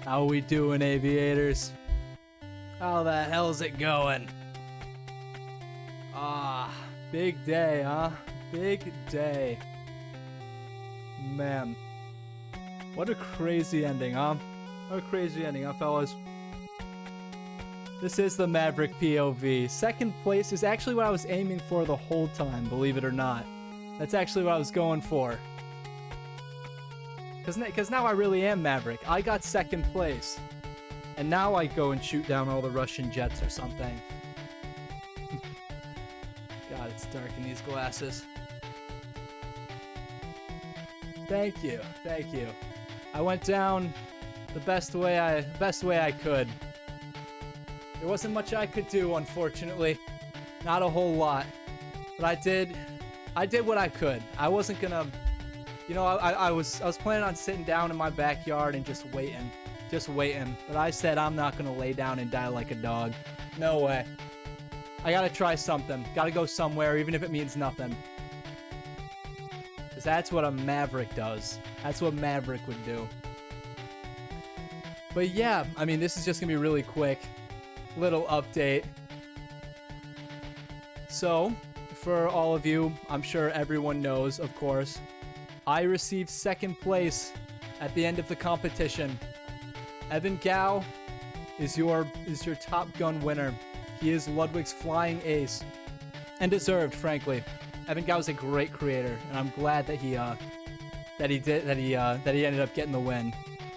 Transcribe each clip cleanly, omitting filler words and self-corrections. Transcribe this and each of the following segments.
How we doing, aviators? How the hell's it going? Big day, huh? Big day. Man. What a crazy ending, huh? What a crazy ending, huh, fellas? This is the Maverick POV. Second place is actually what I was aiming for the whole time, believe it or not. That's actually what I was going for. Because now I really am Maverick. I got second place. And now I go and shoot down all the Russian jets or something. God, it's dark in these glasses. Thank you, thank you. I went down the best way I could. There wasn't much I could do, unfortunately. Not a whole lot. But I did what I could. I wasn't gonna, you know, I was planning on sitting down in my backyard and just waiting. But I said I'm not gonna lay down and die like a dog. No way. I gotta try something. Gotta go somewhere, even if it means nothing. Because that's what a Maverick does. That's what Maverick would do. But yeah, I mean, this is just gonna be really quick. Little update. So, for all of you, I'm sure everyone knows, of course, I received second place at the end of the competition. Evan Gao is your Top Gun winner. He is Ludwig's flying ace, and deserved, frankly. Evan Gao is a great creator, and I'm glad that he ended up getting the win.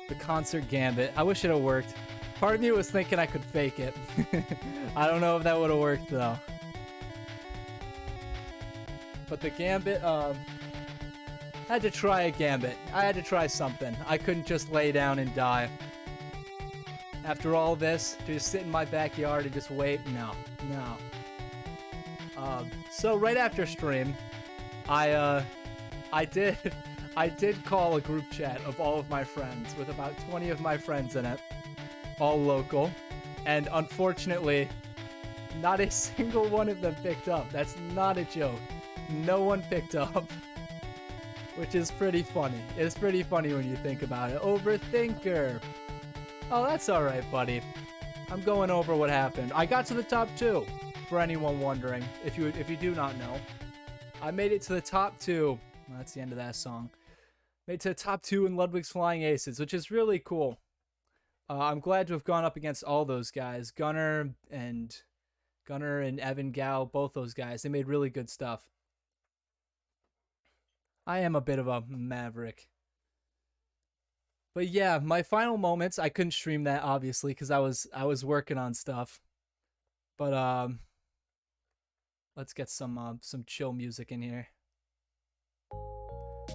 The Concert Gambit. I wish it had worked. Part of me was thinking I could fake it. I don't know if that would have worked though. But the Gambit, I had to try a Gambit. I had to try something. I couldn't just lay down and die. After all this, to just sit in my backyard and just wait? No. So right after stream, I did call a group chat of all of my friends with about 20 of my friends in it, all local, and unfortunately, not a single one of them picked up. That's not a joke. No one picked up, which is pretty funny. It's pretty funny when you think about it. Overthinker. Oh, that's alright, buddy. I'm going over what happened. I got to the top 2, for anyone wondering, if you do not know. I made it to the top 2. Well, that's the end of that song. Made it to the top 2 in Ludwig's Flying Aces, which is really cool. I'm glad to have gone up against all those guys. Gunnar and Evan Gao, both those guys. They made really good stuff. I am a bit of a maverick. But yeah, my final moments, I couldn't stream that obviously because I was working on stuff. But let's get some chill music in here.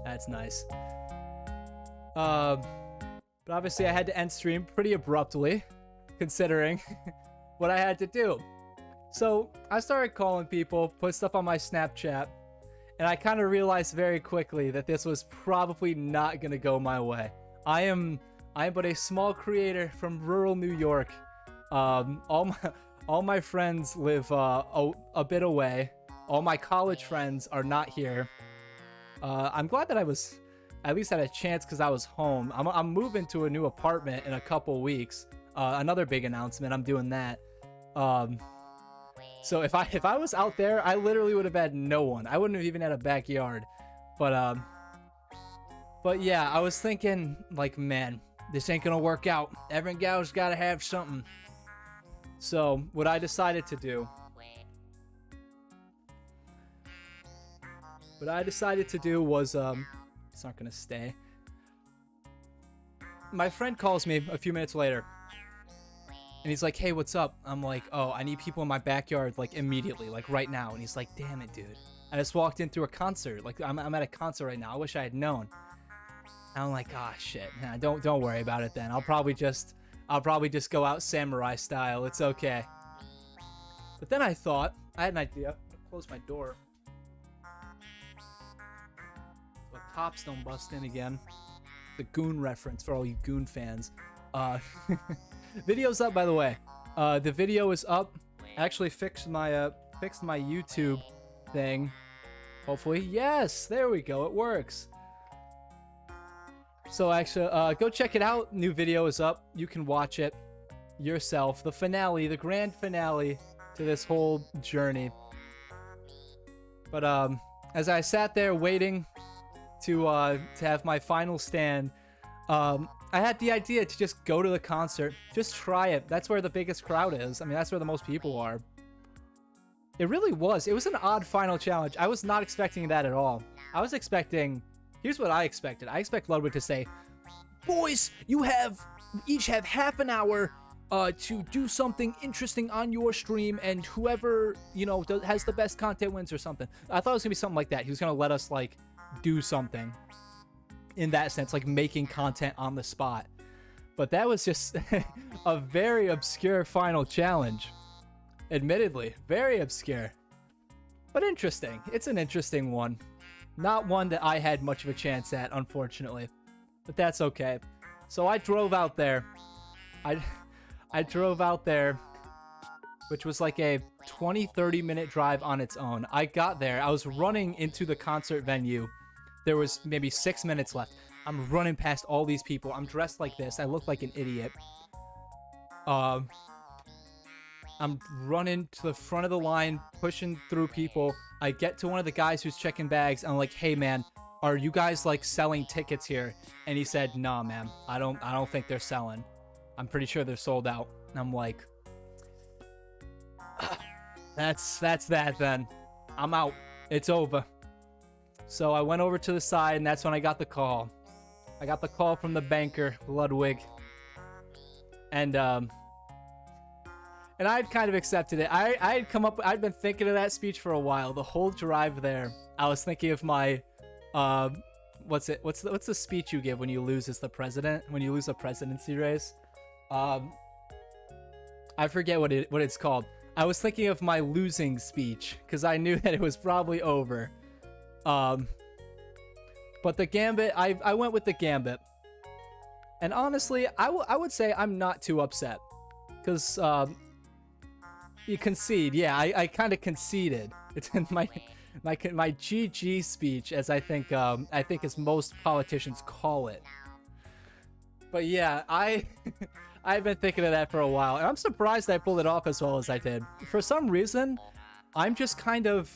That's nice. But obviously I had to end stream pretty abruptly, considering what I had to do. So I started calling people, put stuff on my Snapchat, and I kind of realized very quickly that this was probably not gonna go my way. I am but a small creator from rural New York. All my friends live a bit away. All my college friends are not here. I'm glad that I was at least had a chance because I was home. I'm moving to a new apartment in a couple weeks. Another big announcement. I'm doing that. So if I was out there, I literally would have had no one. I wouldn't have even had a backyard. But yeah, I was thinking, like, man, this ain't gonna work out. Evan Gao's gotta have something. So what I decided to do was, it's not gonna stay. My friend calls me a few minutes later, and he's like, hey, what's up? I'm like, oh, I need people in my backyard, like, immediately, like, right now. And he's like, damn it, dude. I just walked in through a concert. Like, I'm at a concert right now. I wish I had known. And I'm like, ah, shit. Nah, don't worry about it then. I'll probably just go out samurai style. It's okay. But then I thought, I had an idea. I'm gonna close my door. So cops don't bust in again. The Goon reference for all you Goon fans. Video's up, by the way. The video is up. I actually fixed my YouTube thing. Hopefully. Yes, there we go. It works. So actually, go check it out. New video is up. You can watch it yourself. The finale, the grand finale to this whole journey. But as I sat there waiting to have my final stand, I had the idea to just go to the concert, just try it. That's where the biggest crowd is. I mean, that's where the most people are. It really was. It was an odd final challenge. I was not expecting that at all. I was expecting... Here's what I expected. I expect Ludwig to say, "Boys, you each have half an hour to do something interesting on your stream, and whoever, you know, has the best content wins," or something. I thought it was gonna be something like that. He was gonna let us, like, do something in that sense, like making content on the spot. But that was just a very obscure final challenge. Admittedly, very obscure. But interesting. It's an interesting one. Not one that I had much of a chance at, unfortunately. But that's okay. So I drove out there. I drove out there, which was like a 20-30 minute drive on its own. I got there. I was running into the concert venue. There was maybe 6 minutes left. I'm running past all these people. I'm dressed like this. I look like an idiot. I'm running to the front of the line, pushing through people. I get to one of the guys who's checking bags. And I'm like, "Hey, man, are you guys like selling tickets here?" And he said, "Nah, man, I don't think they're selling. I'm pretty sure they're sold out." And I'm like, that's that then. I'm out. It's over. So I went over to the side, and that's when I got the call. I got the call from the banker, Ludwig. And I'd kind of accepted it. I'd been thinking of that speech for a while. The whole drive there, I was thinking of my, what's the speech you give when you lose as the president? When you lose a presidency race? I forget what it's called. I was thinking of my losing speech, because I knew that it was probably over. But the Gambit, I went with the Gambit. And honestly, I would say I'm not too upset. Because, you concede. Yeah, I kind of conceded. It's in my GG speech, as I think as most politicians call it. But yeah, I've been thinking of that for a while, and I'm surprised I pulled it off as well as I did. For some reason, I'm just kind of,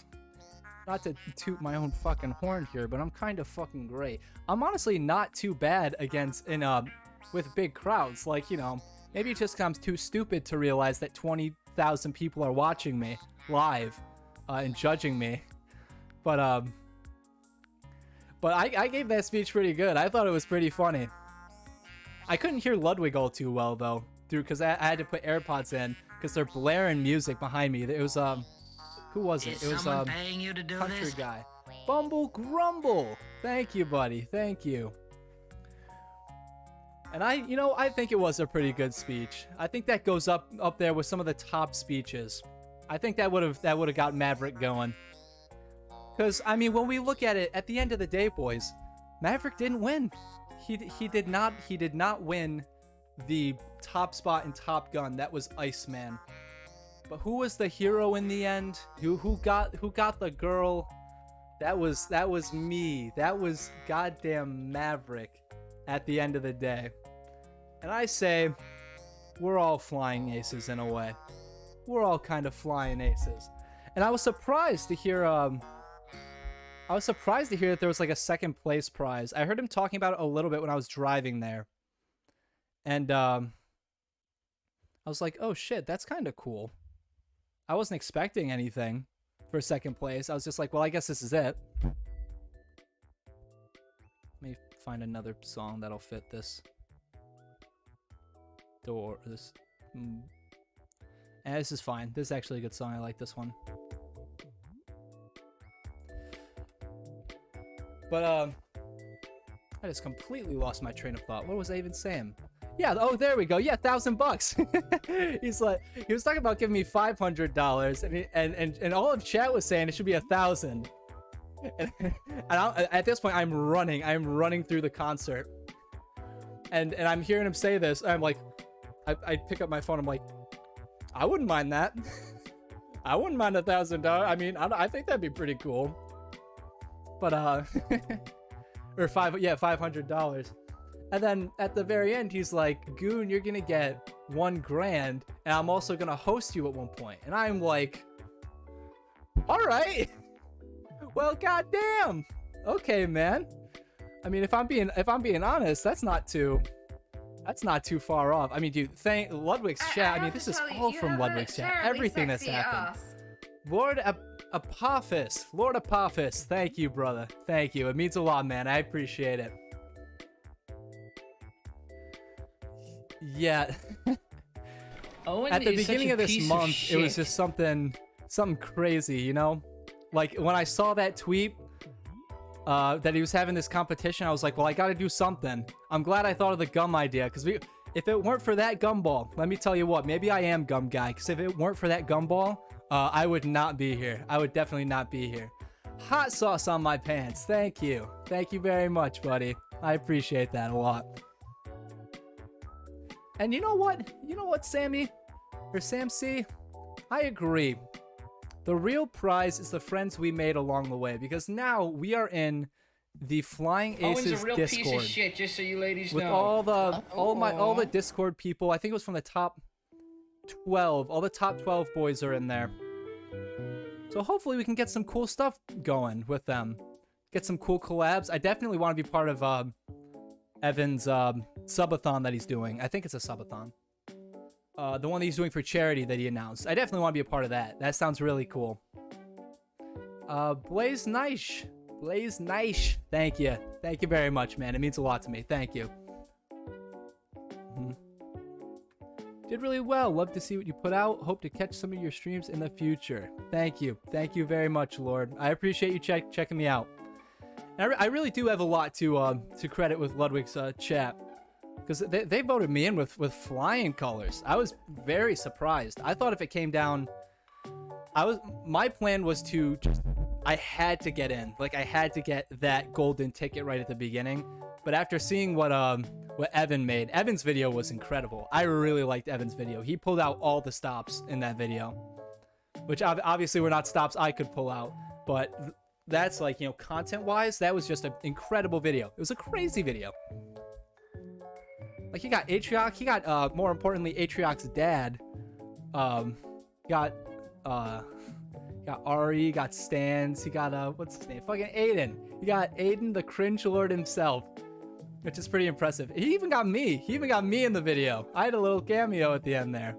not to toot my own fucking horn here, but I'm kind of fucking great. I'm honestly not too bad with big crowds. Like, you know, maybe it just comes too stupid to realize that 20,000 people are watching me live and judging me. But I gave that speech pretty good. I thought it was pretty funny. I couldn't hear Ludwig all too well though, because I had to put AirPods in because they're blaring music behind me. It was who was it? It was paying you to do country this? guy. Bumble Grumble. Thank you, buddy. Thank you. And I think it was a pretty good speech. I think that goes up there with some of the top speeches. I think that would have got Maverick going. Because I mean, when we look at it, at the end of the day, boys, Maverick didn't win. He did not win the top spot in Top Gun. That was Iceman. But who was the hero in the end? Who got the girl? That was me. That was goddamn Maverick at the end of the day. And I say, we're all flying aces in a way. We're all kind of flying aces. And I was surprised to hear that there was like a second place prize. I heard him talking about it a little bit when I was driving there. And I was like, oh shit, that's kind of cool. I wasn't expecting anything for second place. I was just like, well, I guess this is it. Let me find another song that'll fit this. And this is fine. This is actually a good song. I like this one. But I just completely lost my train of thought. What was I even saying? Yeah, oh, there we go. Yeah, $1,000. He's like, he was talking about giving me $500, and all of chat was saying it should be 1,000. And at this point, I'm running through the concert, and I'm hearing him say this. I'm like, I pick up my phone. I'm like, I wouldn't mind that. I wouldn't mind $1,000. I mean, I think that'd be pretty cool. But or $500. And then at the very end, he's like, Goon, you're gonna get $1 grand, and I'm also gonna host you at one point. And I'm like, all right. Well, goddamn. Okay, man. I mean, if I'm being honest, that's not too far off. I mean, dude, thank Ludwig's chat. I mean, this is all from Ludwig's chat. Everything that's happened. Lord Apophis, thank you, brother. Thank you. It means a lot, man. I appreciate it. Yeah. At the beginning of this month, it was just something crazy, you know? Like, when I saw that tweet that he was having this competition, I was like, well, I gotta do something. I'm glad I thought of the gum idea, because if it weren't for that gumball, let me tell you what, maybe I am gum guy, because if it weren't for that gumball, I would not be here. I would definitely not be here. Hot sauce on my pants. Thank you. Thank you very much, buddy. I appreciate that a lot. And you know what? You know what, Sammy? Or Sam C? I agree. The real prize is the friends we made along the way, because now we are in the Flying Aces Owen's a real Discord. Piece of shit, just so you ladies with know. all the Discord people. I think it was from the top 12. All the top 12 boys are in there. So hopefully we can get some cool stuff going with them. Get some cool collabs. I definitely want to be part of Evan's subathon that he's doing. I think it's a subathon. The one that he's doing for charity that he announced. I definitely want to be a part of that. That sounds really cool. Blaze Nice. Blaze Nice. Thank you. Thank you very much, man. It means a lot to me. Thank you. Did really well. Love to see what you put out. Hope to catch some of your streams in the future. Thank you. Thank you very much, Lord. I appreciate you checking me out. And I really do have a lot to credit with Ludwig's chat. Because they voted me in with flying colors. I was very surprised. I thought if it came down, my plan was to I had to get in. Like, I had to get that golden ticket right at the beginning. But after seeing what Evan made, Evan's video was incredible. I really liked Evan's video. He pulled out all the stops in that video, which obviously were not stops I could pull out. But that's, like, you know, content-wise, that was just an incredible video. It was a crazy video. Like, he got Atrioc, he got, more importantly, Atrioc's dad. Got Ari, got Stans, he got, what's his name? Fucking Aiden. He got Aiden, the cringe lord himself, which is pretty impressive. He even got me. He even got me in the video. I had a little cameo at the end there.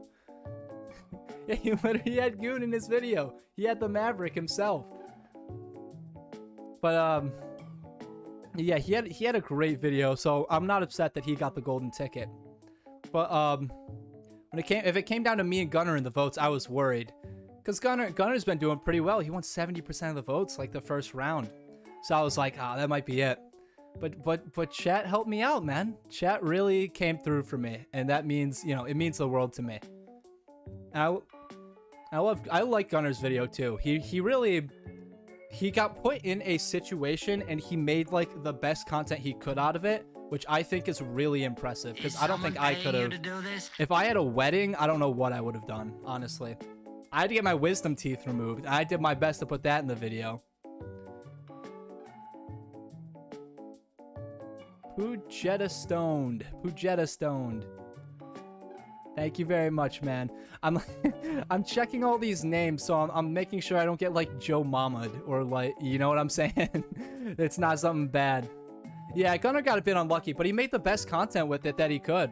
Yeah, he had Goon in his video. He had the Maverick himself. But, yeah, he had a great video, so I'm not upset that he got the golden ticket. But if it came down to me and Gunnar in the votes, I was worried, because Gunner's been doing pretty well. He won 70% of the votes like the first round, so I was like, that might be it. But chat helped me out, man. Chat really came through for me, and that means, you know, it means the world to me. And I like Gunner's video too. He got put in a situation and he made like the best content he could out of it, which I think is really impressive, because I don't think I could have. If I had a wedding, I don't know what I would have done, honestly. I had to get my wisdom teeth removed. I did my best to put that in the video. Pujetta Stoned. Thank you very much, man. I'm checking all these names, so I'm making sure I don't get like Joe Mahmoud or like, you know what I'm saying? It's not something bad. Yeah, Gunnar got a bit unlucky, but he made the best content with it that he could.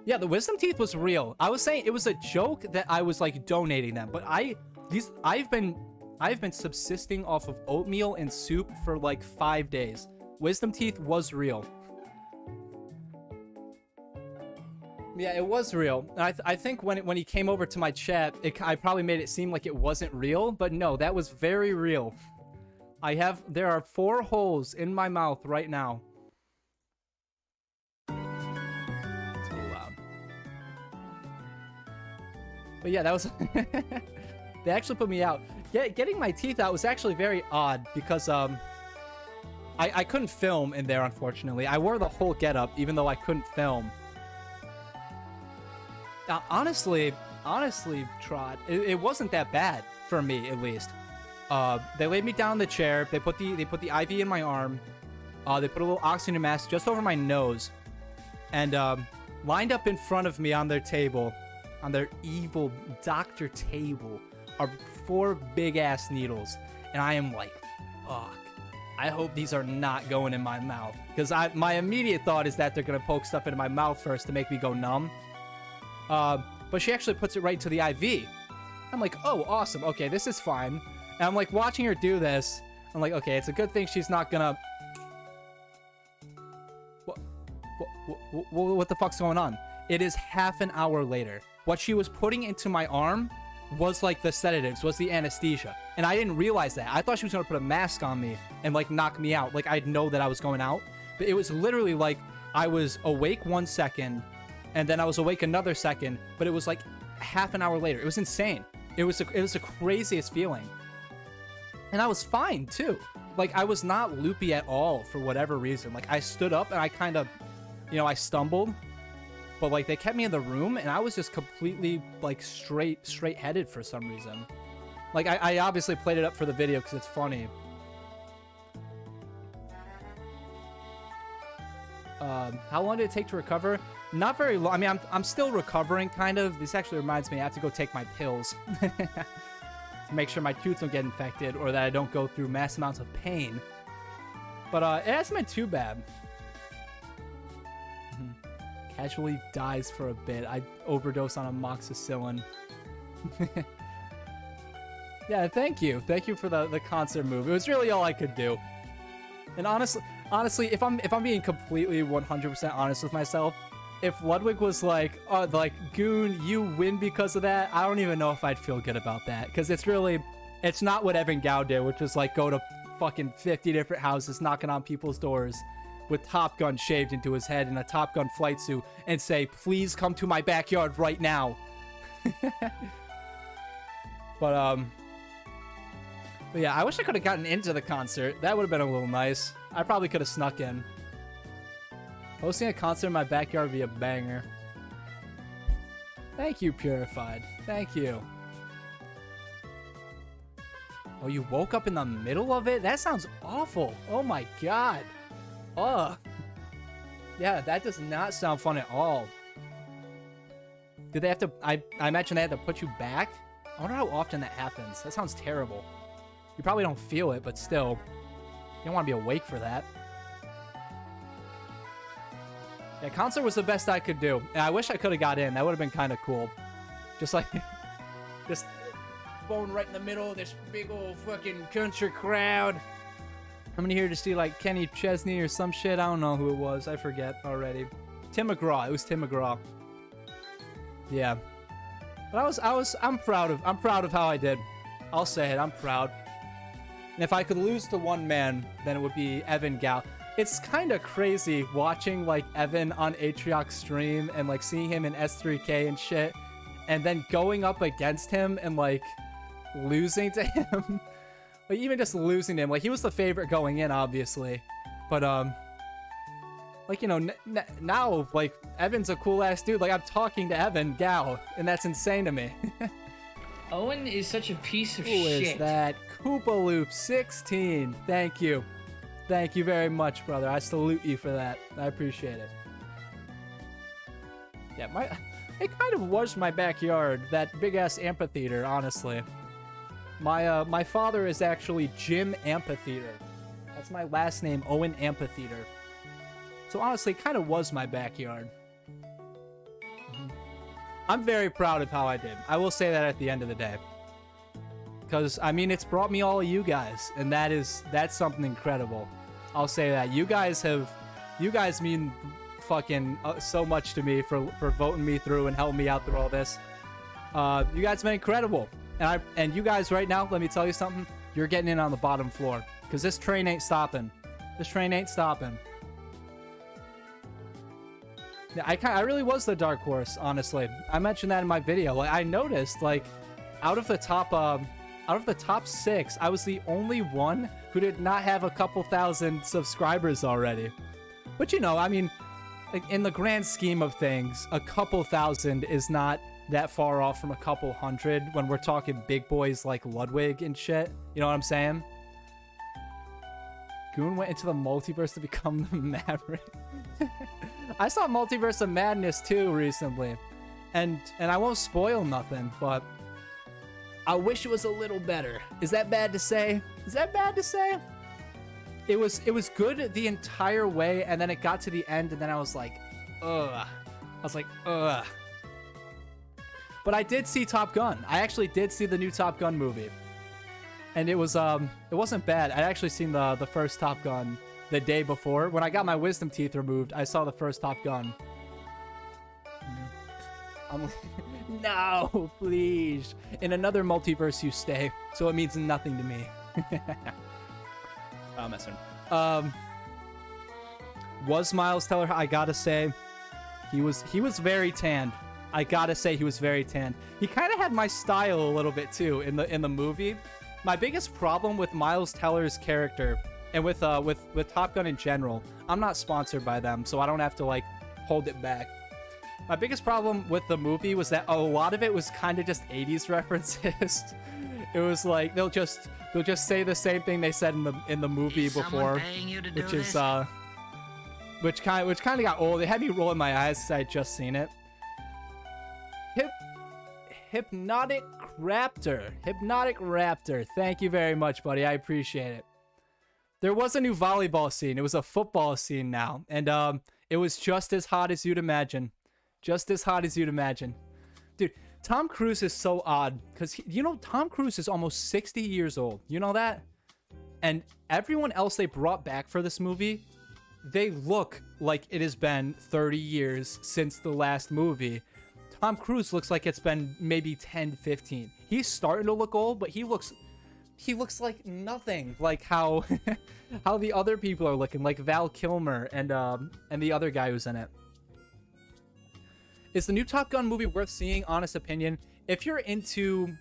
Yeah, the wisdom teeth was real. I was saying it was a joke that I was like donating them, but I've been subsisting off of oatmeal and soup for like 5 days. Wisdom teeth was real. Yeah, it was real. I think when he came over to my chat, I probably made it seem like it wasn't real, but no, that was very real. There are 4 holes in my mouth right now. It's a little loud. But yeah, that was... They actually put me out. Getting my teeth out was actually very odd, because I couldn't film in there, unfortunately. I wore the whole getup, even though I couldn't film. Honestly, Trot, it wasn't that bad for me, at least. They laid me down in the chair. They put the IV in my arm. They put a little oxygen mask just over my nose, and lined up in front of me on their table, on their evil doctor table, are 4 big-ass needles. And I am like, fuck. I hope these are not going in my mouth. Because my immediate thought is that they're going to poke stuff into my mouth first to make me go numb. But she actually puts it right to the IV. I'm like, oh, awesome. Okay, this is fine. And I'm like watching her do this. I'm like, okay, it's a good thing she's not gonna... What the fuck's going on? It is half an hour later. What she was putting into my arm was like the sedatives, was the anesthesia. And I didn't realize that. I thought she was gonna put a mask on me and like knock me out. Like I'd know that I was going out. But it was literally like I was awake 1 second and then I was awake another second, but it was like half an hour later. It was insane. It was the craziest feeling. And I was fine too. Like I was not loopy at all for whatever reason. Like I stood up and I kind of, you know, I stumbled, but like they kept me in the room and I was just completely like straight headed for some reason. Like I obviously played it up for the video because it's funny. How long did it take to recover? Not very long. I mean, I'm still recovering, kind of. This actually reminds me, I have to go take my pills to make sure my tooth don't get infected or that I don't go through mass amounts of pain. But it hasn't been too bad. Casually dies for a bit. I overdose on amoxicillin. Yeah, thank you. Thank you for the concert move. It was really all I could do. And honestly, if I'm being completely 100% honest with myself, if Ludwig was like, oh, like, Goon, you win because of that, I don't even know if I'd feel good about that. Because it's not what Evan Gao did, which was like go to fucking 50 different houses, knocking on people's doors with Top Gun shaved into his head in a Top Gun flight suit and say, please come to my backyard right now. But yeah, I wish I could have gotten into the concert. That would have been a little nice. I probably could have snuck in. Hosting a concert in my backyard would be a banger. Thank you, Purified. Thank you. Oh, you woke up in the middle of it? That sounds awful. Oh my god. Ugh. Yeah, that does not sound fun at all. Did they have to... I imagine they had to put you back? I wonder how often that happens. That sounds terrible. You probably don't feel it, but still. You don't want to be awake for that. Yeah, concert was the best I could do. And I wish I could have got in. That would have been kind of cool. Just like... just... going right in the middle of this big old fucking country crowd. I'm here to see like Kenny Chesney or some shit. I don't know who it was. I forget already. Tim McGraw. It was Tim McGraw. Yeah. But I'm proud of how I did. I'll say it. I'm proud. And if I could lose to one man, then it would be Evan Gao. It's kind of crazy watching like Evan on Atriox stream and like seeing him in S3K and shit, and then going up against him and like losing to him. Like even just losing to him. Like he was the favorite going in, obviously, but like, you know, now like Evan's a cool ass dude. Like I'm talking to Evan Gao, and that's insane to me. Owen is such a piece of Who shit. is that? Koopa Loop 16. Thank you. Thank you very much, brother. I salute you for that. I appreciate it. Yeah, it kind of was my backyard, that big ass amphitheater, honestly. My father is actually Jim Amphitheater. That's my last name, Owen Amphitheater. So honestly, it kind of was my backyard. I'm very proud of how I did. I will say that at the end of the day. Because, I mean, it's brought me all of you guys, and that's something incredible. I'll say that. You guys mean fucking so much to me for voting me through and helping me out through all this. You guys have been incredible. And you guys right now, let me tell you something. You're getting in on the bottom floor. Because this train ain't stopping. This train ain't stopping. Yeah, I really was the dark horse, honestly. I mentioned that in my video. Like I noticed, like, out of the top 6, I was the only one who did not have a couple thousand subscribers already. But you know, I mean, like in the grand scheme of things, a couple thousand is not that far off from a couple hundred when we're talking big boys like Ludwig and shit. You know what I'm saying? Goon went into the multiverse to become the Maverick. I saw Multiverse of Madness too recently, and I won't spoil nothing, but I wish it was a little better. Is that bad to say? Is that bad to say? It was good the entire way, and then it got to the end, and then I was like, ugh. I was like, ugh. But I did see Top Gun. I actually did see the new Top Gun movie. And it wasn't bad. I'd actually seen the first Top Gun the day before. When I got my wisdom teeth removed, I saw the first Top Gun. I'm like, no, please. In another multiverse you stay, so it means nothing to me. Oh, messing. Was Miles Teller, I gotta say, he was very tanned. I gotta say he was very tanned. He kind of had my style a little bit too in the movie. My biggest problem with Miles Teller's character and with Top Gun in general, I'm not sponsored by them, so I don't have to like hold it back. My biggest problem with the movie was that a lot of it was kind of just 80s references. It was like they'll just say the same thing they said in the movie before, which is which kind of got old. It had me rolling my eyes because I had just seen it. Hypnotic Raptor. Thank you very much, buddy. I appreciate it. There was a new volleyball scene. It was a football scene now, and it was just as hot as you'd imagine. Just as hot as you'd imagine. Dude, Tom Cruise is so odd because Tom Cruise is almost 60 years old. You know that? And everyone else they brought back for this movie, they look like it has been 30 years since the last movie. Tom Cruise looks like it's been maybe 10, 15. He's starting to look old, but he looks like nothing like how how the other people are looking, like Val Kilmer and the other guy who's in it. Is the new Top Gun movie worth seeing? Honest opinion. If you're into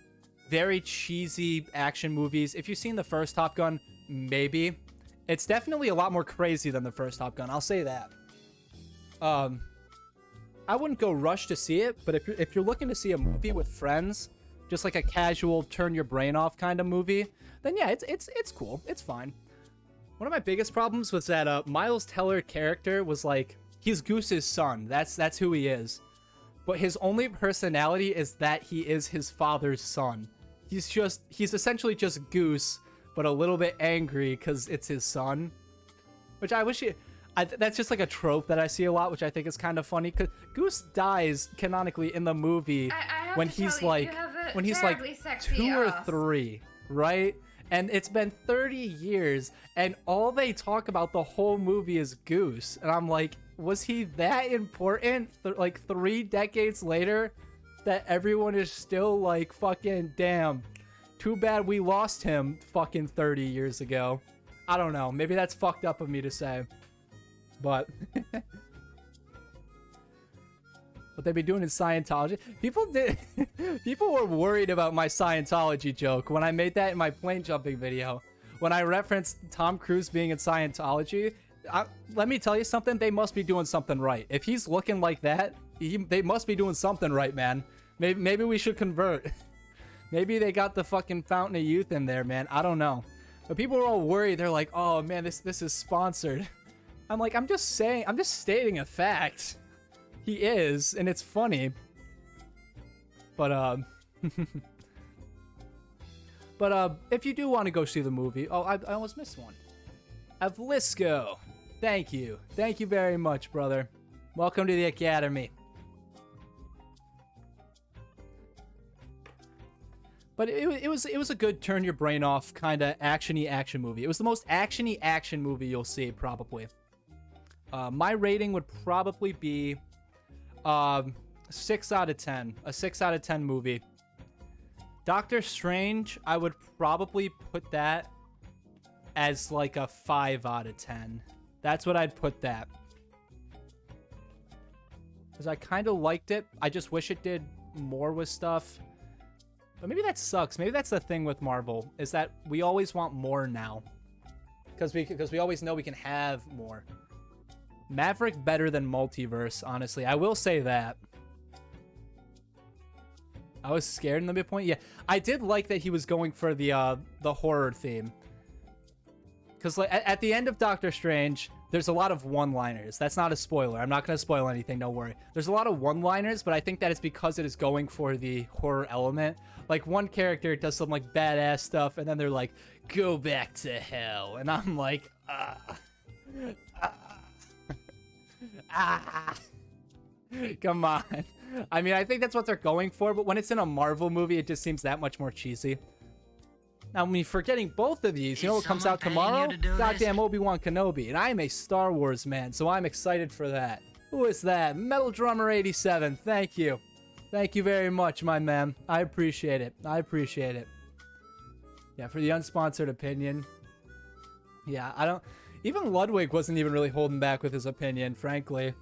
very cheesy action movies, if you've seen the first Top Gun, maybe. It's definitely a lot more crazy than the first Top Gun. I'll say that. I wouldn't go rush to see it, but if you're looking to see a movie with friends, just like a casual turn your brain off kind of movie, then yeah, it's cool. It's fine. One of my biggest problems was that Miles Teller character was like, he's Goose's son. That's who he is. But his only personality is that he is his father's son. He's essentially just Goose, but a little bit angry because it's his son. Which I wish that's just like a trope that I see a lot, which I think is kind of funny. Because Goose dies canonically in the movie when he's like 2 or 3, right? And it's been 30 years, and all they talk about the whole movie is Goose. And I'm like, was he that important? Like 3 decades later, that everyone is still like, fucking damn. Too bad we lost him fucking 30 years ago. I don't know. Maybe that's fucked up of me to say. But what they be doing in Scientology? People were worried about my Scientology joke when I made that in my plane jumping video. When I referenced Tom Cruise being in Scientology, let me tell you something. They must be doing something right. If he's looking like that, they must be doing something right, man. Maybe we should convert. Maybe they got the fucking Fountain of Youth in there, man. I don't know. But people are all worried. They're like, oh man, this is sponsored. I'm like, I'm just stating a fact. He is, and it's funny. But if you do want to go see the movie, oh, I almost missed one. Avlisco, thank you very much, brother. Welcome to the Academy. But it was a good turn your brain off kind of actiony action movie. It was the most actiony action movie you'll see probably. My rating would probably be 6 out of 10. A 6 out of 10 movie. Doctor Strange, I would probably put that as like a 5 out of 10. That's what I'd put that. Because I kind of liked it. I just wish it did more with stuff. But maybe that sucks. Maybe that's the thing with Marvel, is that we always want more now. Because we always know we can have more. Maverick better than Multiverse, honestly. I will say that. I was scared in the midpoint. Yeah, I did like that he was going for the horror theme. Because like at the end of Doctor Strange, there's a lot of one-liners. That's not a spoiler. I'm not going to spoil anything, don't worry. There's a lot of one-liners, but I think that it's because it is going for the horror element. Like, one character does some, like, badass stuff, and then they're like, go back to hell. And I'm like, come on. I mean, I think that's what they're going for, but when it's in a Marvel movie, it just seems that much more cheesy. Now, I mean, forgetting both of these, you know what comes out tomorrow? Goddamn Obi-Wan Kenobi. And I am a Star Wars man, so I'm excited for that. Who is that? Metal Drummer 87. Thank you. Thank you very much, my man. I appreciate it. I appreciate it. Yeah, for the unsponsored opinion. Yeah, I don't... Even Ludwig wasn't even really holding back with his opinion, frankly.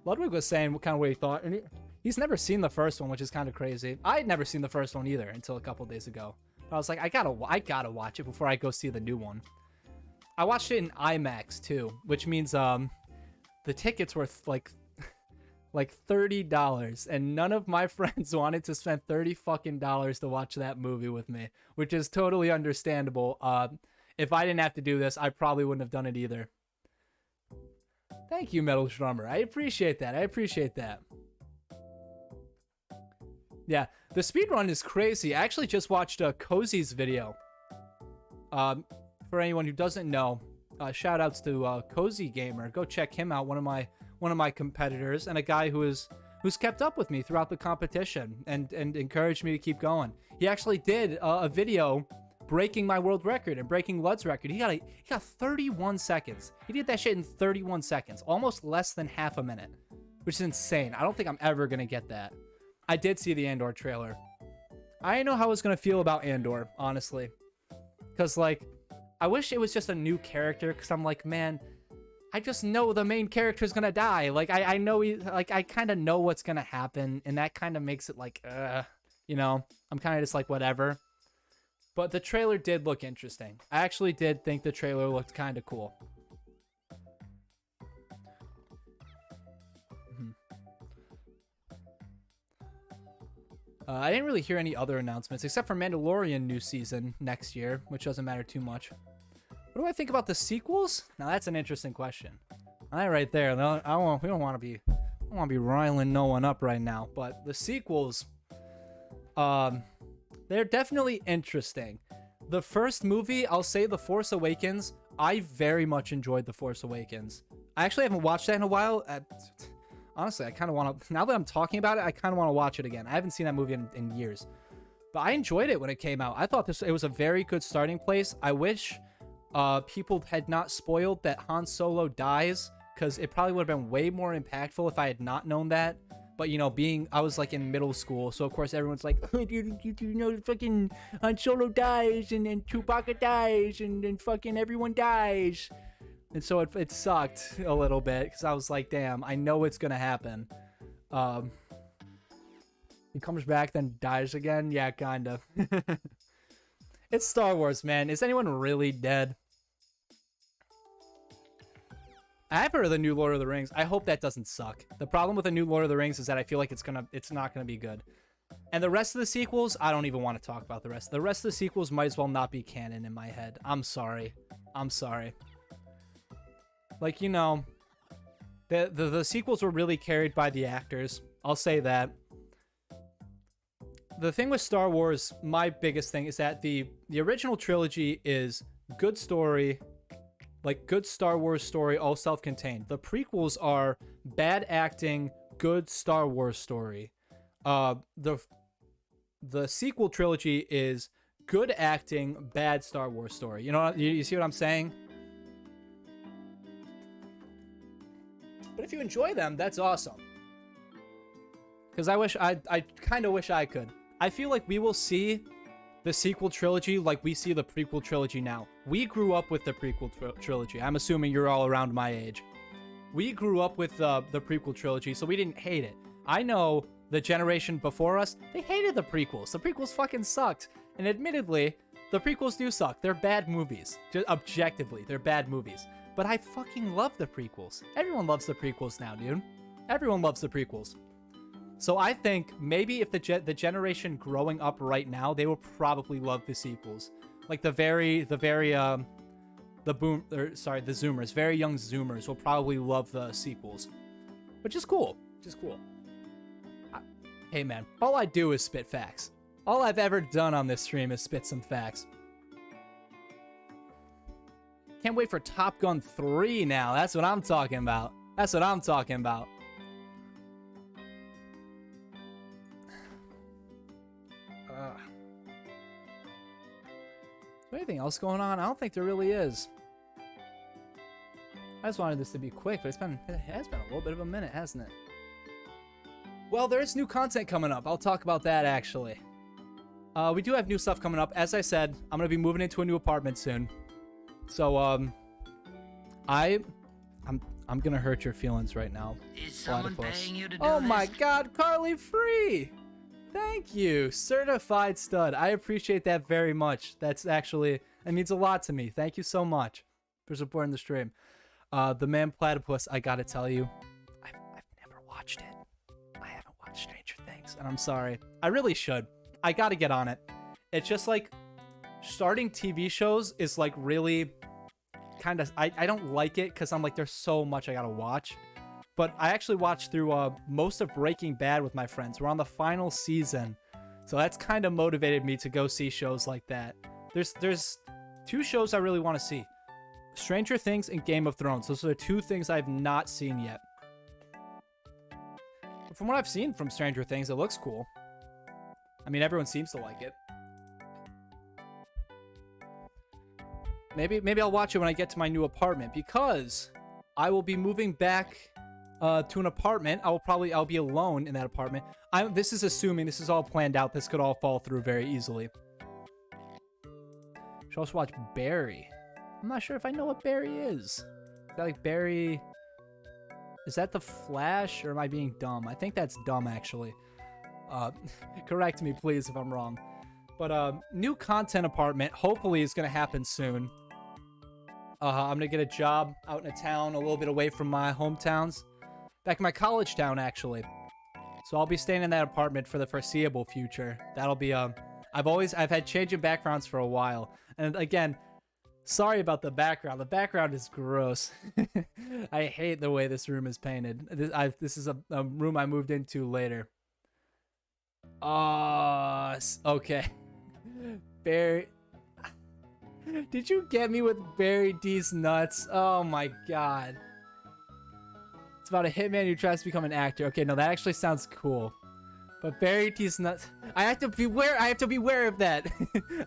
Ludwig was saying what kind of way he thought, and he's never seen the first one, which is kind of crazy. I had never seen the first one either until a couple days ago. But I was like, I gotta watch it before I go see the new one. I watched it in IMAX too, which means the tickets were like $30, and none of my friends wanted to spend $30 fucking to watch that movie with me, which is totally understandable. If I didn't have to do this, I probably wouldn't have done it either. Thank you, Metal Drummer. I appreciate that. I appreciate that. Yeah, the speedrun is crazy. I actually just watched Cozy's video. For anyone who doesn't know, shout outs to Cozy Gamer. Go check him out. One of my competitors, and a guy who's kept up with me throughout the competition and encouraged me to keep going. He actually did a video breaking my world record and breaking Lud's record. He got 31 seconds. He did that shit in 31 seconds, almost less than half a minute, which is insane. I don't think I'm ever gonna get that. I did see the Andor trailer. I didn't know how I was gonna feel about Andor, honestly, because like I wish it was just a new character, because I'm like, man, I just know the main character's gonna die. Like I know I kind of know what's gonna happen, and that kind of makes it like you know, I'm kind of just like whatever. But the trailer did look interesting. I actually did think the trailer looked kind of cool. I didn't really hear any other announcements, except for Mandalorian new season next year, which doesn't matter too much. What do I think about the sequels? Now that's an interesting question. All right, right there. We don't want to be riling no one up right now. But the sequels, they're definitely interesting. The first movie, I'll say The Force Awakens. I very much enjoyed The Force Awakens. I actually haven't watched that in a while. Honestly, I kind of want to... Now that I'm talking about it, I kind of want to watch it again. I haven't seen that movie in years. But I enjoyed it when it came out. I thought it was a very good starting place. I wish people had not spoiled that Han Solo dies, because it probably would have been way more impactful if I had not known that. But, you know, I was, like, in middle school, so, of course, everyone's like, you know, fucking Han Solo dies, and Chewbacca dies, and fucking everyone dies. And so it sucked a little bit, because I was like, damn, I know it's gonna happen. He comes back, then dies again? Yeah, kind of. It's Star Wars, man. Is anyone really dead? I have heard of the new Lord of the Rings. I hope that doesn't suck. The problem with the new Lord of the Rings is that I feel like it's not gonna be good. And the rest of the sequels, I don't even want to talk about the rest. The rest of the sequels might as well not be canon in my head. I'm sorry. I'm sorry. Like, you know, the sequels were really carried by the actors. I'll say that. The thing with Star Wars, my biggest thing is that the original trilogy is good story, like good Star Wars story, all self-contained. The prequels are bad acting, good Star Wars story. The sequel trilogy is good acting, bad Star Wars story. You know, you see what I'm saying? But if you enjoy them, that's awesome. Because I kind of wish I could. I feel like we will see the sequel trilogy like we see the prequel trilogy now. We grew up with the prequel trilogy. I'm assuming you're all around my age. We grew up with the prequel trilogy, so we didn't hate it. I know the generation before us, they hated the prequels. The prequels fucking sucked. And admittedly, the prequels do suck. They're bad movies. Just objectively, they're bad movies. But I fucking love the prequels. Everyone loves the prequels now, dude. Everyone loves the prequels. So I think maybe if the generation growing up right now, they will probably love the sequels. Like the Zoomers, very young Zoomers will probably love the sequels, which is cool. Hey man, all I do is spit facts. All I've ever done on this stream is spit some facts. Can't wait for Top Gun 3 now. That's what I'm talking about. Is there anything else going on? I don't think there really is. I just wanted this to be quick, but it has been a little bit of a minute, hasn't it? Well, there is new content coming up. I'll talk about that actually. We do have new stuff coming up. As I said, I'm gonna be moving into a new apartment soon. So I'm gonna hurt your feelings right now. Is someone paying you to do Oh this? my God, Carly Free! Thank you, certified stud. I appreciate that very much. That means a lot to me. Thank you so much for supporting the stream. The Man Platypus, I gotta tell you, I've never watched it. I haven't watched Stranger Things, and I'm sorry. I really should. I gotta get on it. It's just like starting TV shows is like really kind of, I don't like it because I'm like, there's so much I gotta watch. But I actually watched through most of Breaking Bad with my friends. We're on the final season, so that's kind of motivated me to go see shows like that. There's two shows I really want to see: Stranger Things and Game of Thrones. Those are the two things I've not seen yet. But from what I've seen from Stranger Things, it looks cool. I mean, everyone seems to like it. Maybe I'll watch it when I get to my new apartment, because I will be moving back to an apartment. I'll be alone in that apartment. This is assuming this is all planned out. This could all fall through very easily. Should also watch Barry. I'm not sure if I know what Barry is. Is that like Barry? Is that The Flash, or am I being dumb? I think that's dumb, actually. Correct me, please, if I'm wrong. But new content apartment hopefully is gonna happen soon. I'm gonna get a job out in a town a little bit away from my hometowns. Back in my college town, actually. So I'll be staying in that apartment for the foreseeable future. That'll be, I've had changing backgrounds for a while. And again, sorry about the background. The background is gross. I hate the way this room is painted. This is a room I moved into later. Okay. Barry. Did you get me with Barry D's nuts? Oh my God. It's about a hitman who tries to become an actor. Okay, no, that actually sounds cool. But Barry D's nuts. I have to beware of that.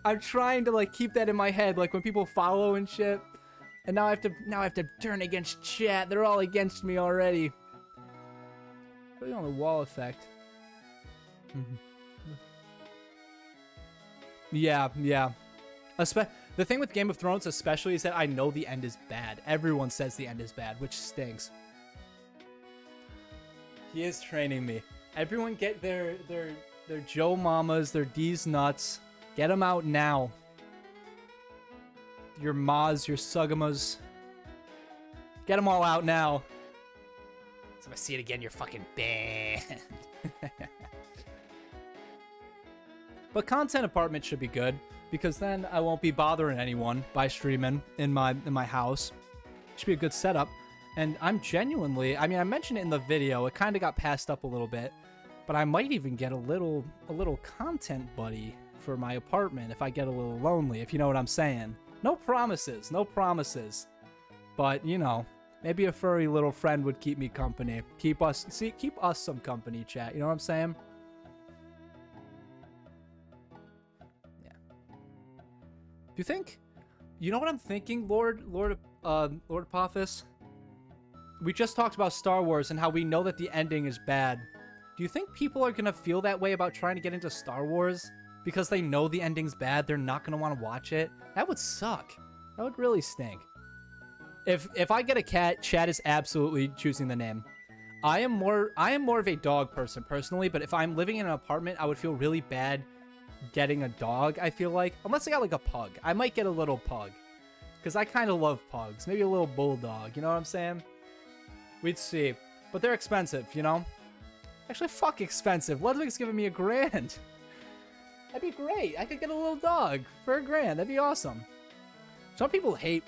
I'm trying to like keep that in my head, like when people follow and shit. And now I have to turn against chat. They're all against me already. Putting on the wall effect. Yeah. The thing with Game of Thrones especially is that I know the end is bad. Everyone says the end is bad, which stinks. He is training me. Everyone get their Joe Mamas, their D's nuts. Get them out now. Your Ma's, your Sugamas. Get them all out now. So if I see it again, you're fucking banned. But content apartment should be good, because then I won't be bothering anyone by streaming in my house. Should be a good setup. And I'm genuinely, I mean, I mentioned it in the video, it kind of got passed up a little bit, but I might even get a little content buddy for my apartment if I get a little lonely, if you know what I'm saying. No promises. But, you know, maybe a furry little friend would keep me company. Keep us some company, chat. You know what I'm saying? Yeah. Do you think? You know what I'm thinking, Lord Apophis? We just talked about Star Wars and how we know that the ending is bad. Do you think people are gonna feel that way about trying to get into Star Wars? Because they know the ending's bad, they're not gonna want to watch it? That would suck. That would really stink. If I get a cat, Chad is absolutely choosing the name. I am more of a dog person personally, but if I'm living in an apartment, I would feel really bad getting a dog, I feel like. Unless I got like a pug. I might get a little pug. Because I kind of love pugs. Maybe a little bulldog, you know what I'm saying? We'd see. But they're expensive, you know? Actually, fuck expensive. Ludwig's giving me $1,000. That'd be great. I could get a little dog for $1,000. That'd be awesome. Some people hate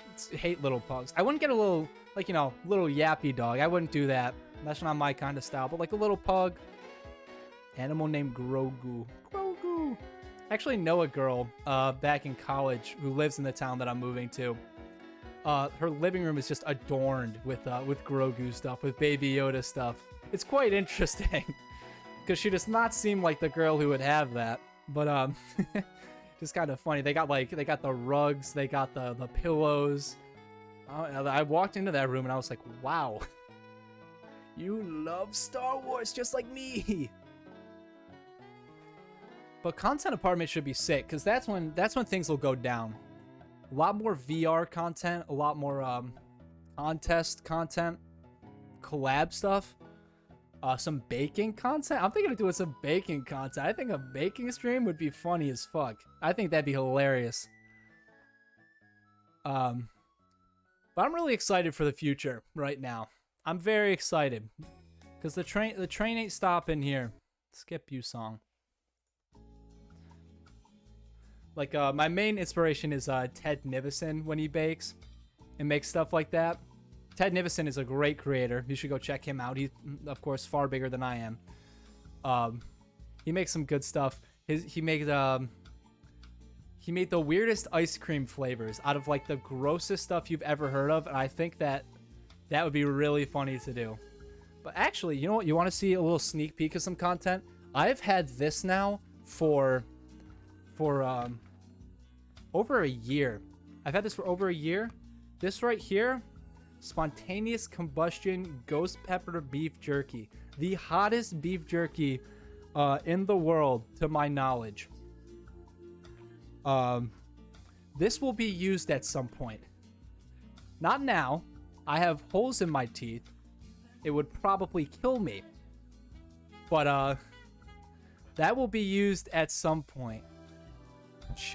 little pugs. I wouldn't get a little, like, you know, little yappy dog. I wouldn't do that. That's not my kind of style. But like a little pug. Animal named Grogu. Grogu. I actually know a girl back in college who lives in the town that I'm moving to. Her living room is just adorned with Grogu stuff, with Baby Yoda stuff. It's quite interesting. Because she does not seem like the girl who would have that. But, just kind of funny. They got the rugs, they got the pillows. I walked into that room and I was like, wow. You love Star Wars just like me. But content apartment should be sick, because that's when things will go down. A lot more VR content, a lot more contest content, collab stuff. Some baking content. I'm thinking of doing some baking content. I think a baking stream would be funny as fuck. I think that'd be hilarious. But I'm really excited for the future right now. I'm very excited. Because the train ain't stopping here. Skip you song. Like, my main inspiration is Ted Nivison when he bakes and makes stuff like that. Ted Nivison is a great creator. You should go check him out. He's, of course, far bigger than I am. He makes some good stuff. He made the weirdest ice cream flavors out of, like, the grossest stuff you've ever heard of, and I think that would be really funny to do. But actually, you know what? You want to see a little sneak peek of some content? I've had this now for over a year. I've had this for over a year. This right here, spontaneous combustion ghost pepper beef jerky, the hottest beef jerky in the world to my knowledge. This will be used at some point. Not now. I have holes in my teeth. It would probably kill me. But that will be used at some point.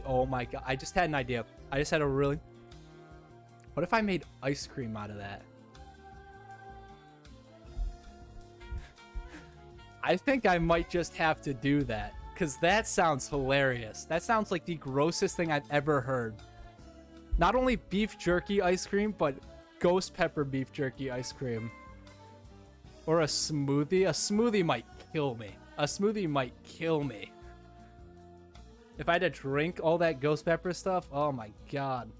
Oh my god, I just had an idea. I just had a really... What if I made ice cream out of that? I think I might just have to do that, because that sounds hilarious. That sounds like the grossest thing I've ever heard. Not only beef jerky ice cream, but ghost pepper beef jerky ice cream. Or a smoothie. A smoothie might kill me. A smoothie might kill me. If I had to drink all that ghost pepper stuff, oh my god.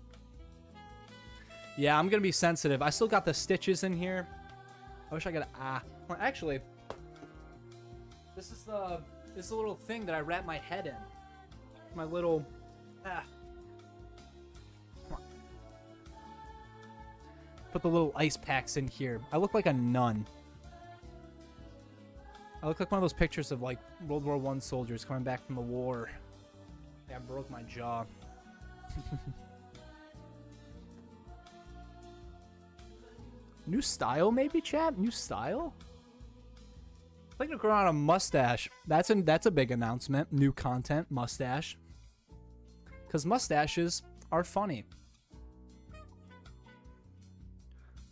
Yeah, I'm gonna be sensitive. I still got the stitches in here. I wish I could. Well, actually, this is the little thing that I wrap my head in. My little. Come on. Put the little ice packs in here. I look like a nun. I look like one of those pictures of like World War I soldiers coming back from the war. Yeah, I broke my jaw. New style, maybe, chat? New style? I'm thinking of growing out a mustache. That's a big announcement. New content, mustache. Because mustaches are funny.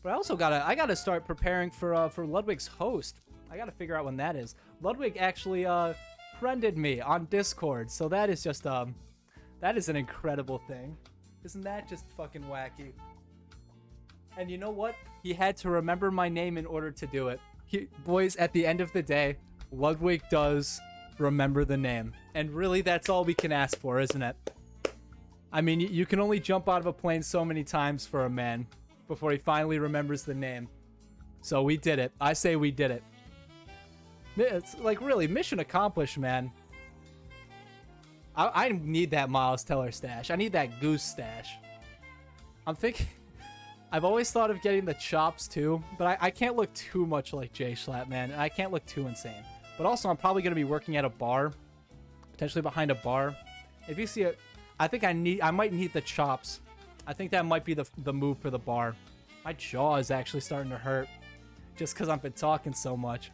But I gotta start preparing for Ludwig's host. I gotta figure out when that is. Ludwig actually friended me on Discord, so that is just that is an incredible thing. Isn't that just fucking wacky? And you know what? He had to remember my name in order to do it. Boys, at the end of the day, Ludwig does remember the name. And really, that's all we can ask for, isn't it? I mean, you can only jump out of a plane so many times for a man before he finally remembers the name. So we did it. I say we did it. It's like, really, mission accomplished, man. I need that Miles Teller stash. I need that Goose stash. I'm thinking... I've always thought of getting the chops, too. But I can't look too much like Jay Schlatt, man. And I can't look too insane. But also, I'm probably going to be working at a bar. Potentially behind a bar. If you see it... I think I might need the chops. I think that might be the move for the bar. My jaw is actually starting to hurt. Just because I've been talking so much.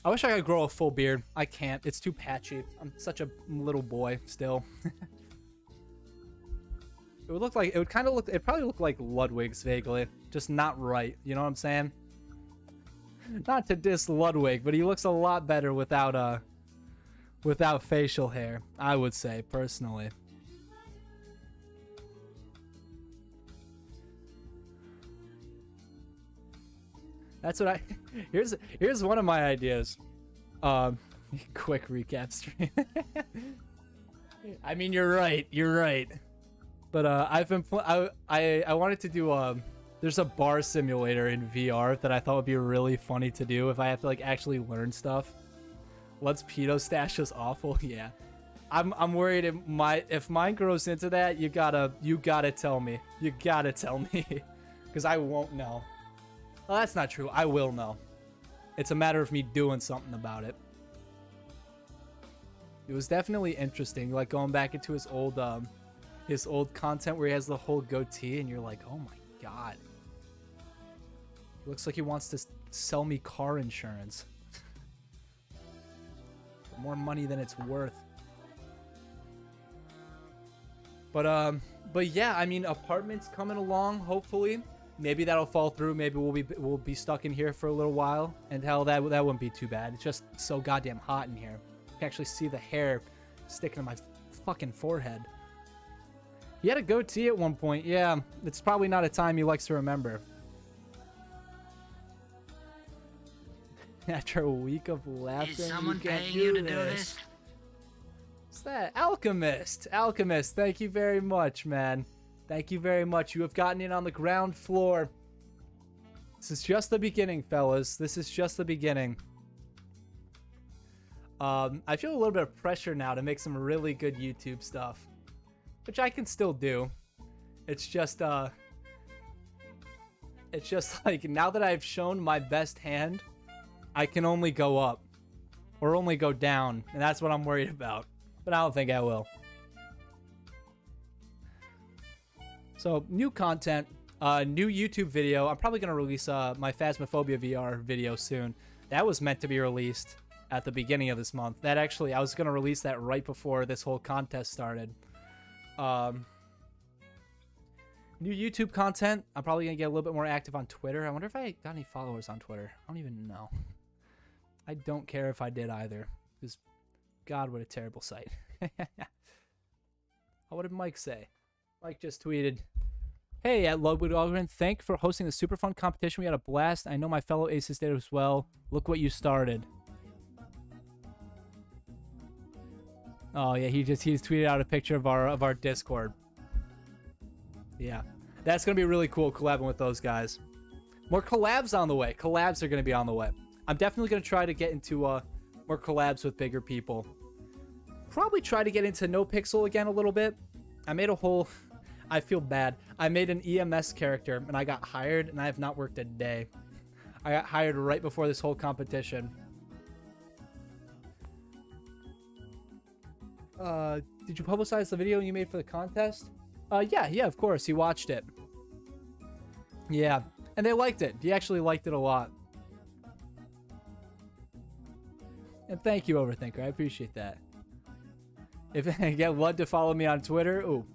I wish I could grow a full beard. I can't. It's too patchy. I'm such a little boy still. It would probably look like Ludwig's vaguely. Just not right. You know what I'm saying? not to diss Ludwig, but he looks a lot better without facial hair, I would say, personally. That's what here's one of my ideas. Quick recap stream. I mean, you're right. But I've been I wanted to do there's a bar simulator in VR that I thought would be really funny to do if I have to like actually learn stuff. Let's pedo stash is awful. Yeah. I'm worried if mine grows into that, you gotta tell me. You gotta tell me. Cause I won't know. Well, that's not true. I will know. It's a matter of me doing something about it. It was definitely interesting, like going back into his old content where he has the whole goatee, and you're like, oh my god. It looks like he wants to sell me car insurance. For more money than it's worth. But yeah, I mean, apartments coming along, hopefully. Maybe that'll fall through. Maybe we'll be stuck in here for a little while, and hell, that wouldn't be too bad. It's just so goddamn hot in here. You can actually see the hair sticking to my fucking forehead. He had a goatee at one point. Yeah, it's probably not a time he likes to remember. After a week of laughing, Is someone you can't paying do you to this. do this? What's that? Alchemist. Alchemist, thank you very much, man. Thank you very much. You have gotten in on the ground floor. This is just the beginning, fellas. This is just the beginning. I feel a little bit of pressure now to make some really good YouTube stuff, which I can still do. It's just like now that I've shown my best hand, I can only go up or only go down, and that's what I'm worried about. But I don't think I will. So, new content, new YouTube video. I'm probably going to release my Phasmophobia VR video soon. That was meant to be released at the beginning of this month. That actually, I was going to release that right before this whole contest started. New YouTube content. I'm probably going to get a little bit more active on Twitter. I wonder if I got any followers on Twitter. I don't even know. I don't care if I did either. Because, God, what a terrible sight. What did Mike say? Mike just tweeted, "Hey, at Ludwig Algren, thank for hosting the super fun competition. We had a blast. I know my fellow aces did as well. Look what you started." Oh yeah, he's tweeted out a picture of our Discord. Yeah, that's gonna be really cool collabing with those guys. More collabs on the way. Collabs are gonna be on the way. I'm definitely gonna try to get into more collabs with bigger people. Probably try to get into NoPixel again a little bit. I made a whole... I feel bad. I made an EMS character, and I got hired, and I have not worked a day. I got hired right before this whole competition. Did you publicize the video you made for the contest? Yeah, of course. He watched it. Yeah, and they liked it. He actually liked it a lot. And thank you, Overthinker. I appreciate that. If I get Lud to follow me on Twitter, ooh,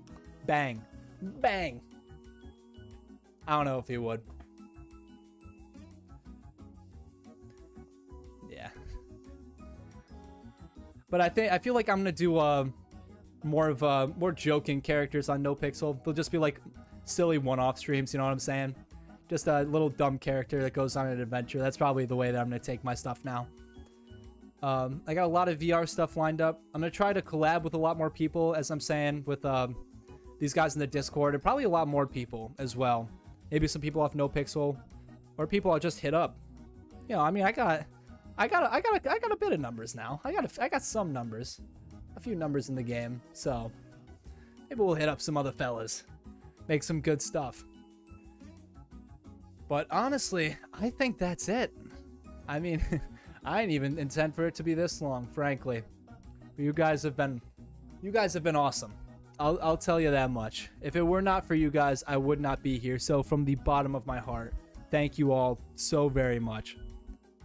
bang. Bang. I don't know if he would. Yeah. But I feel like I'm gonna do more joking characters on NoPixel. They'll just be like silly one-off streams, you know what I'm saying? Just a little dumb character that goes on an adventure. That's probably the way that I'm gonna take my stuff now. I got a lot of VR stuff lined up. I'm gonna try to collab with a lot more people, as I'm saying, with these guys in the Discord, and probably a lot more people as well. Maybe some people off NoPixel, or people I'll just hit up. You know, I mean, I got a bit of numbers now. I got some numbers, a few numbers in the game. So maybe we'll hit up some other fellas, make some good stuff. But honestly, I think that's it. I mean, I didn't even intend for it to be this long, frankly. But you guys have been awesome. I'll tell you that much. If it were not for you guys, I would not be here. So from the bottom of my heart, thank you all so very much.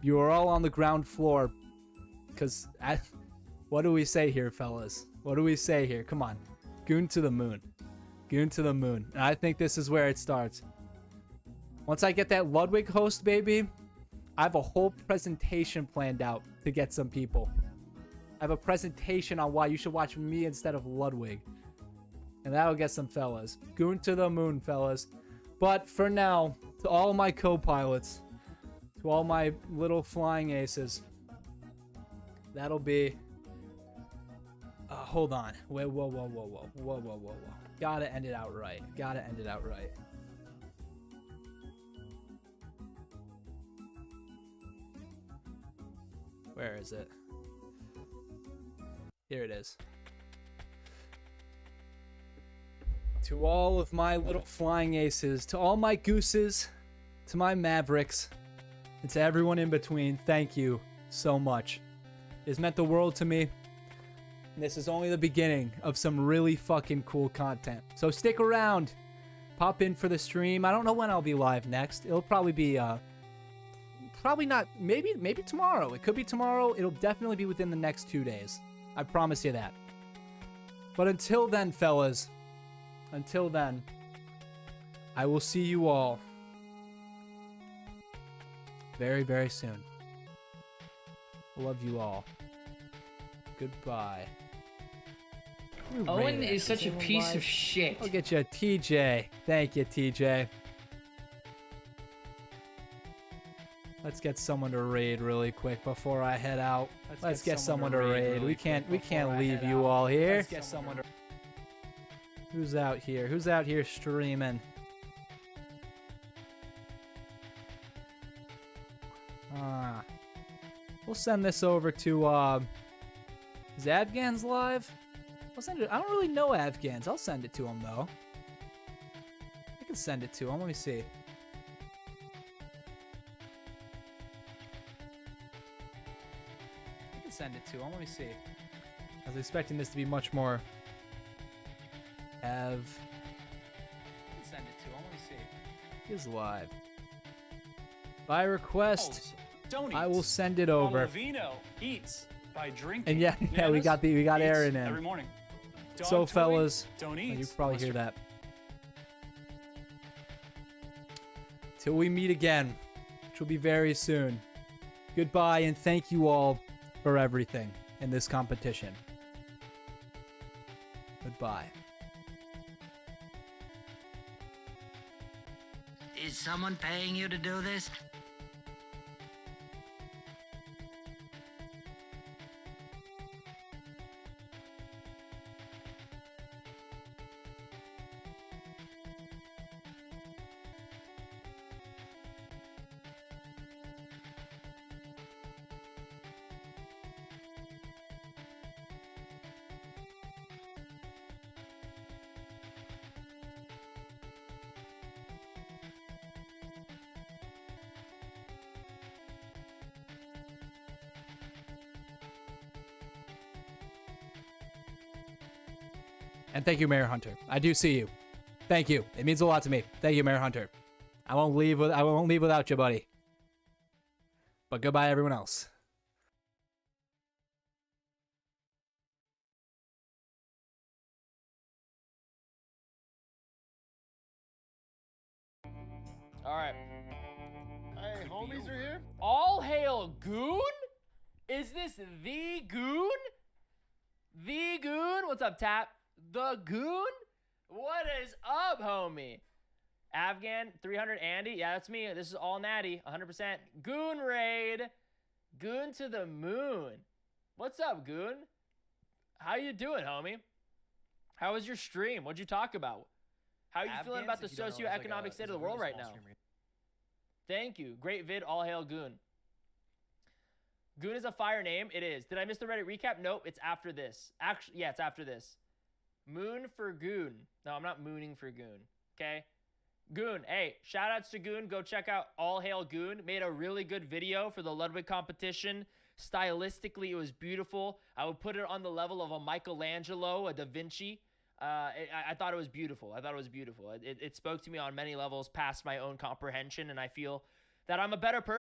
You are all on the ground floor. Because, what do we say here, fellas? What do we say here? Come on. Goon to the moon. Goon to the moon. And I think this is where it starts. Once I get that Ludwig host, baby, I have a whole presentation planned out to get some people. I have a presentation on why you should watch me instead of Ludwig. And that'll get some fellas. Goon to the moon, fellas. But for now, to all my co-pilots, to all my little flying aces, that'll be... hold on. Wait, whoa. Gotta end it out right. Gotta end it out right. Where is it? Here it is. To all of my little flying aces, to all my gooses, to my mavericks, and to everyone in between, thank you so much. It's meant the world to me. And this is only the beginning of some really fucking cool content. So stick around. Pop in for the stream. I don't know when I'll be live next. It'll probably be probably not, maybe tomorrow. It could be tomorrow. It'll definitely be within the next 2 days. I promise you that. But until then, fellas, until then, I will see you all very, very soon. Love you all. Goodbye. Owen is such a piece of shit. I'll get you a TJ. Thank you, TJ. Let's get someone to raid really quick before I head out. Let's get someone to raid. We can't leave you all here. Let's get someone to... Who's out here? Who's out here streaming? We'll send this over to is Afghan's live? I'll send it. I don't really know Afghans. I'll send it to him though. I can send it to him. Let me see. Send it to him. Let me see. I was expecting this to be much more. Send it to him. Let me see. He's live. By request, I will send it over. Vino eats by drinking. And yeah, we got Aaron in every morning. So fellas, don't you eat. probably hear that. Till we meet again, which will be very soon. Goodbye and thank you all for everything in this competition. Goodbye. Is someone paying you to do this? And thank you, Mayor Hunter. I do see you. Thank you. It means a lot to me. Thank you, Mayor Hunter. I won't leave without you, buddy. But goodbye, everyone else. All right. Hey, homies are here? All hail Goon? Is this the Goon? The Goon? What's up, Tap? The Goon? What is up, homie? Afghan, 300, Andy. Yeah, that's me. This is all natty, 100%. Goon raid. Goon to the moon. What's up, Goon? How you doing, homie? How was your stream? What'd you talk about? How are you feeling about the socioeconomic state of the world right now? Thank you. Great vid. All hail Goon. Goon is a fire name. It is. Did I miss the Reddit recap? Nope. It's after this. Actually, yeah, it's after this. Moon for Goon. No, I'm not mooning for Goon. Okay? Goon. Hey, shout outs to Goon. Go check out All Hail Goon. Made a really good video for the Ludwig competition. Stylistically, it was beautiful. I would put it on the level of a Michelangelo, a Da Vinci. I thought it was beautiful. I thought it was beautiful. It spoke to me on many levels past my own comprehension, and I feel that I'm a better person